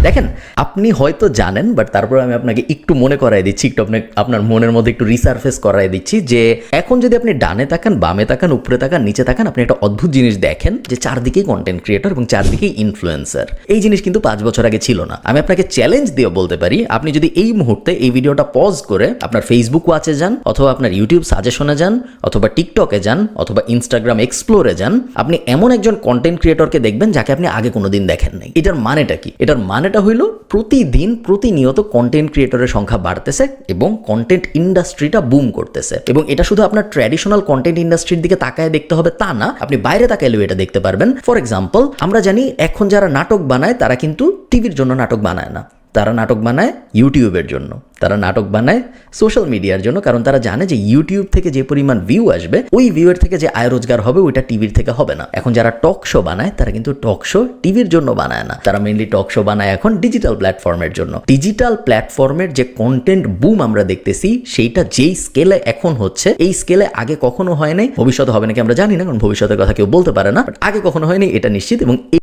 দেখেন, আপনি হয়তো জানেন, বাট তারপরে আমি আপনাকে একটু মনে করাই দিচ্ছি, একটু আপনার মনের মধ্যে একটু রিসার্ফেস করাই দিচ্ছি যে এখন যদি আপনি ডানে তাকান, বামে তাকান, উপরে তাকান, নিচে তাকান, আপনি একটা অদ্ভুত জিনিস দেখেন যে চারদিকেই কন্টেন্ট ক্রিয়েটর এবং চারদিকেই ইনফ্লুয়েন্সার। এই জিনিস কিন্তু 5 বছর আগে ছিল না। আমি আপনাকে চ্যালেঞ্জ দিয়ে বলতে পারি, আপনি যদি এই মুহূর্তে এই ভিডিওটা পজ করে আপনার ফেসবুক ওয়াচে যান, অথবা আপনার ইউটিউব সাজেশনে যান, অথবা টিকটকে যান, অথবা ইনস্টাগ্রাম এক্সপ্লোরে যান, আপনি এমন একজন কন্টেন্ট ক্রিয়েটরকে দেখবেন যাকে আপনি আগে কোনোদিন দেখেন নাই। এটার মানেটা কি? এটার মানেটা হইল প্রতিদিন প্রতিনিয়ত কন্টেন্ট ক্রিয়েটরের সংখ্যা বাড়তেছে এবং কন্টেন্ট ইন্ডাস্ট্রিটা বুম করতেছে। এবং এটা শুধু আপনার ট্র্যাডিশনাল কন্টেন্ট ইন্ডাস্ট্রির দিকে তাকায় দেখতে হবে তা না, আপনি বাইরে তাকাইলেও এটা দেখতে পারবেন। ফর এক্সাম্পল, আমরা জানি এখন যারা নাটক বানায় তারা কিন্তু টিভির জন্য নাটক বানায় না, তারা নাটক বানায় ইউটিউবের জন্য, তারা নাটক বানায় সোশ্যাল মিডিয়ার জন্য, কারণ তারা জানে যে ইউটিউব থেকে যে পরিমাণ ভিউ আসবে, ওই ভিউয়ের থেকে যে আয় রোজগার হবে ওইটা টিভির থেকে হবে না। এখন যারা টক শো বানায় তারা কিন্তু টক শো টিভির জন্য বানায় না, তারা মেইনলি টক শো বানায় এখন ডিজিটাল প্ল্যাটফর্মের জন্য। ডিজিটাল প্ল্যাটফর্মের যে কন্টেন্ট বুম আমরা দেখতেছি, সেইটা যেই স্কেলে এখন হচ্ছে, এই স্কেলে আগে কখনো হয় নাই, ভবিষ্যতে হবে নাকি আমরা জানি না, কারণ ভবিষ্যতের কথা কেউ বলতে পারে না, বাট আগে কখনো হয়নি এটা নিশ্চিত। এবং